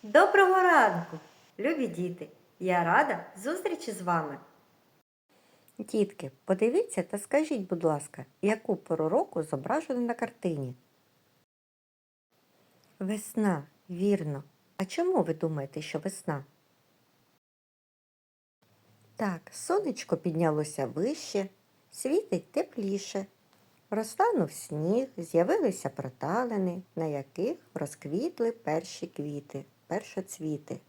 Доброго ранку, любі діти! Я рада зустрічі з вами. Дітки, подивіться та скажіть, будь ласка, яку пору року зображено на картині? Весна, вірно. А чому ви думаєте, що весна? Так, сонечко піднялося вище, світить тепліше. Розтанув сніг, з'явилися проталини, на яких розквітли перші квіти, першоцвіти.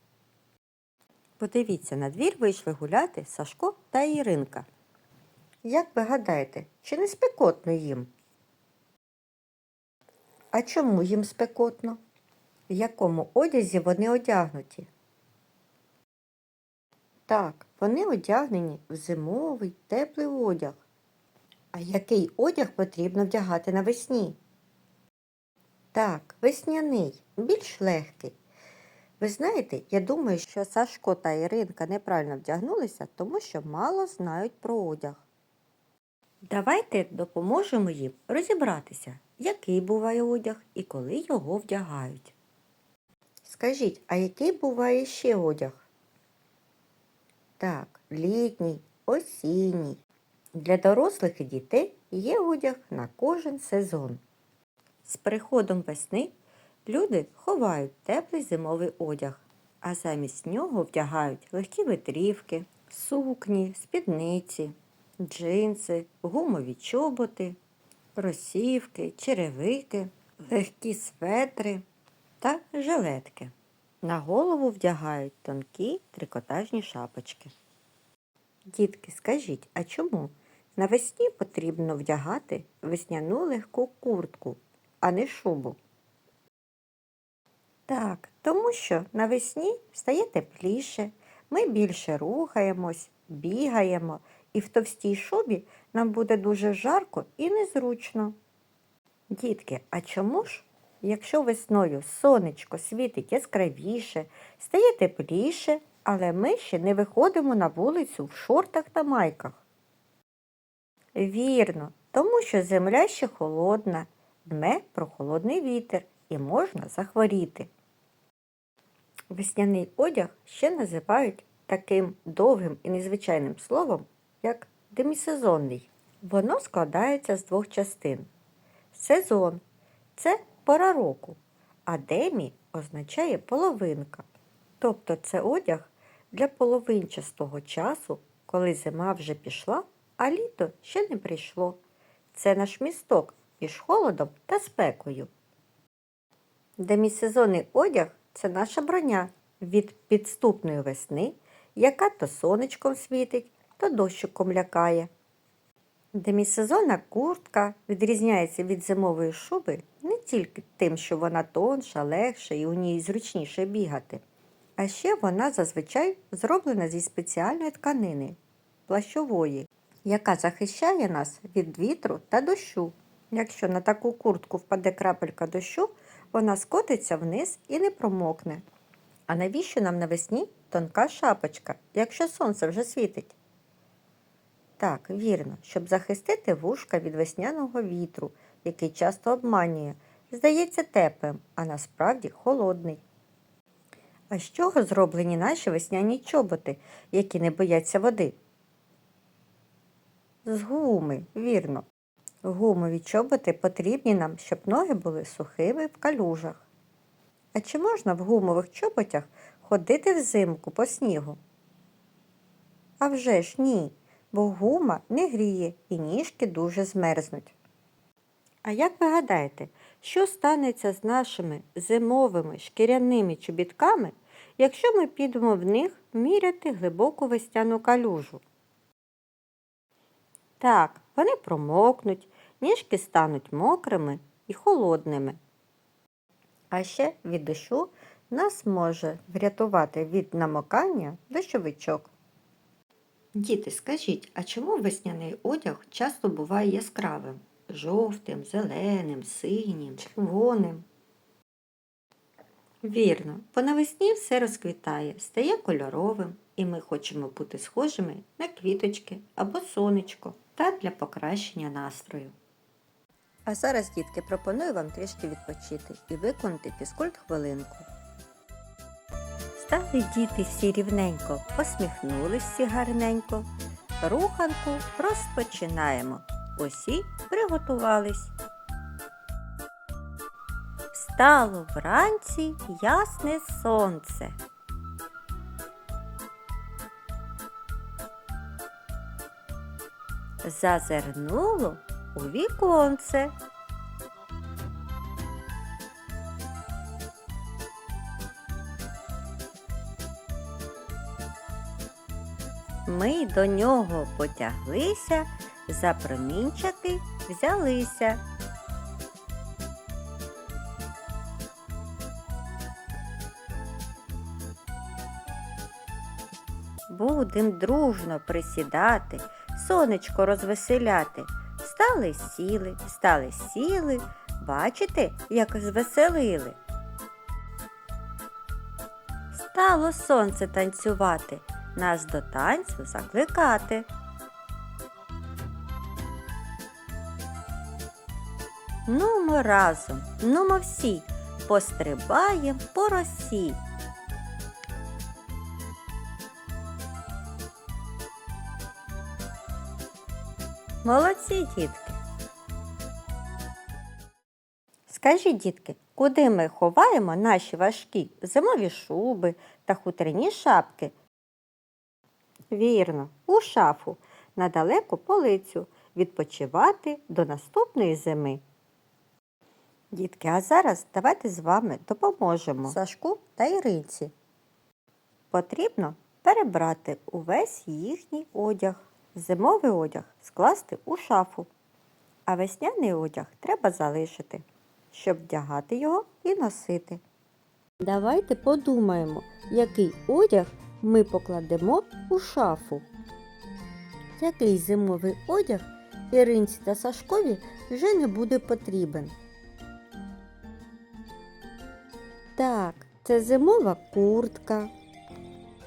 Подивіться, на двір вийшли гуляти Сашко та Іринка. Як ви гадаєте, чи не спекотно їм? А чому їм спекотно? В якому одязі вони одягнуті? Так, вони одягнені в зимовий, теплий одяг. А який одяг потрібно вдягати навесні? Так, весняний, більш легкий. Ви знаєте, я думаю, що Сашко та Іринка неправильно вдягнулися, тому що мало знають про одяг. Давайте допоможемо їм розібратися, який буває одяг і коли його вдягають. Скажіть, а який буває ще одяг? Так, літній, осінній. Для дорослих і дітей є одяг на кожен сезон. З приходом весни люди ховають теплий зимовий одяг, а замість нього вдягають легкі витрівки, сукні, спідниці, джинси, гумові чоботи, кросівки, черевики, легкі светри та жилетки. На голову вдягають тонкі трикотажні шапочки. Дітки, скажіть, а чому навесні потрібно вдягати весняну легку куртку, а не шубу? Так, тому що навесні стає тепліше, ми більше рухаємось, бігаємо, і в товстій шубі нам буде дуже жарко і незручно. Дітки, а чому ж, якщо весною сонечко світить яскравіше, стає тепліше, але ми ще не виходимо на вулицю в шортах та майках? Вірно, тому що земля ще холодна, дме прохолодний вітер і можна захворіти. Весняний одяг ще називають таким довгим і незвичайним словом, як демісезонний. Воно складається з двох частин. Сезон – це пора року, а демі означає половинка. Тобто це одяг для половинчастого часу, коли зима вже пішла, а літо ще не прийшло. Це наш місток між холодом та спекою. Демісезонний одяг – це наша броня від підступної весни, яка то сонечком світить, то дощиком лякає. Демісезонна куртка відрізняється від зимової шуби не тільки тим, що вона тонша, легша і у ній зручніше бігати, а ще вона зазвичай зроблена зі спеціальної тканини – плащової, яка захищає нас від вітру та дощу. Якщо на таку куртку впаде крапелька дощу, вона скотиться вниз і не промокне. А навіщо нам навесні тонка шапочка, якщо сонце вже світить? Так, вірно, щоб захистити вушка від весняного вітру, який часто обманює. Здається теплим, а насправді холодний. А з чого зроблені наші весняні чоботи, які не бояться води? З гуми, вірно. Гумові чоботи потрібні нам, щоб ноги були сухими в калюжах. А чи можна в гумових чоботях ходити взимку по снігу? А вже ж ні, бо гума не гріє і ніжки дуже змерзнуть. А як ви гадаєте, що станеться з нашими зимовими шкіряними чобітками, якщо ми підемо в них міряти глибоку весняну калюжу? Так, вони промокнуть, ніжки стануть мокрими і холодними. А ще від дощу нас може врятувати від намокання дощовичок. Діти, скажіть, а чому весняний одяг часто буває яскравим? Жовтим, зеленим, синім, червоним? Вірно, бо навесні все розквітає, стає кольоровим, і ми хочемо бути схожими на квіточки або сонечко та для покращення настрою. А зараз, дітки, пропоную вам трішки відпочити і виконати фізкульт-хвилинку. Стали діти всі рівненько, посміхнулись всі гарненько. Руханку розпочинаємо. Усі приготувались. Встало вранці ясне сонце. Зазирнуло у віконце. Ми до нього потяглися, за промінчики взялися. Будем дружно присідати, сонечко розвеселяти. Встали сіли, бачите, як звеселили. Стало сонце танцювати, нас до танцю закликати. Нумо разом, нумо всі, пострибаєм по росі. Молодці, дітки! Скажіть, дітки, куди ми ховаємо наші важкі зимові шуби та хутряні шапки? Вірно, у шафу, на далеку полицю, відпочивати до наступної зими. Дітки, а зараз давайте з вами допоможемо Сашку та Іринці. Потрібно перебрати увесь їхній одяг. Зимовий одяг скласти у шафу, а весняний одяг треба залишити, щоб вдягати його і носити. Давайте подумаємо, який одяг ми покладемо у шафу. Який зимовий одяг Іринці та Сашкові вже не буде потрібен. Так, це зимова куртка,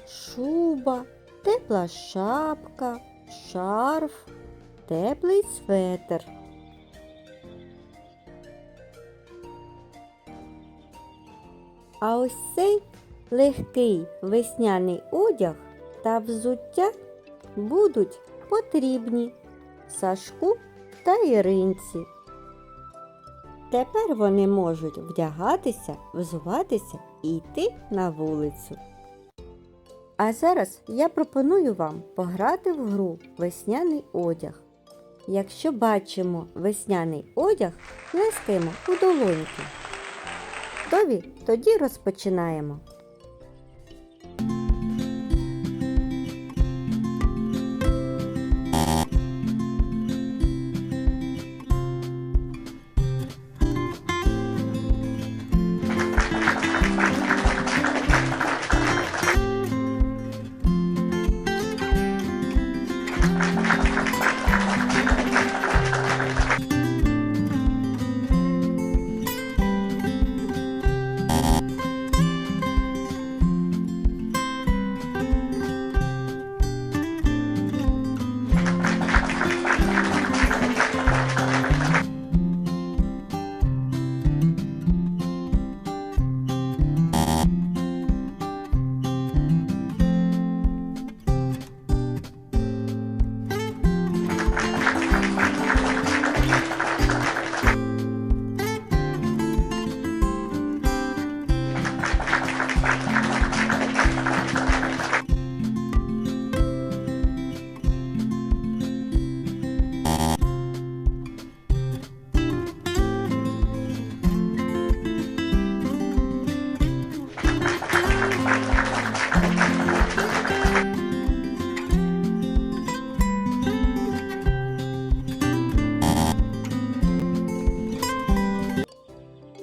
шуба, тепла шапка, шарф, теплий светр. А ось цей легкий весняний одяг та взуття будуть потрібні Сашку та Іринці. Тепер вони можуть вдягатися, взуватися і йти на вулицю. А зараз я пропоную вам пограти в гру «Весняний одяг». Якщо бачимо весняний одяг, плескаємо у долоньки. Готові? Тоді розпочинаємо.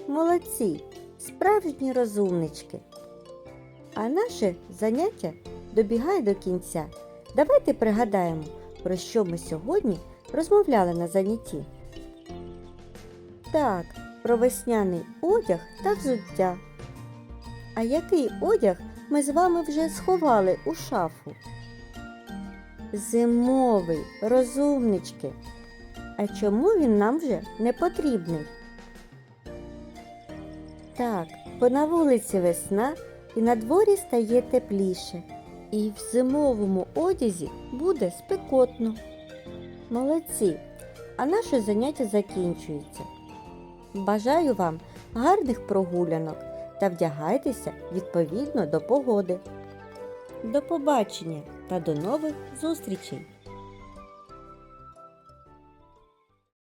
Молодці, справжні розумнички. А наше заняття добігає до кінця. Давайте пригадаємо, про що ми сьогодні розмовляли на занятті. Так, про весняний одяг та взуття. А який одяг ми з вами вже сховали у шафу? Зимовий, розумнички. А чому він нам вже не потрібний? Так, бо на вулиці весна, і на дворі стає тепліше, і в зимовому одязі буде спекотно. Молодці! А наше заняття закінчується. Бажаю вам гарних прогулянок та вдягайтеся відповідно до погоди. До побачення та до нових зустрічей!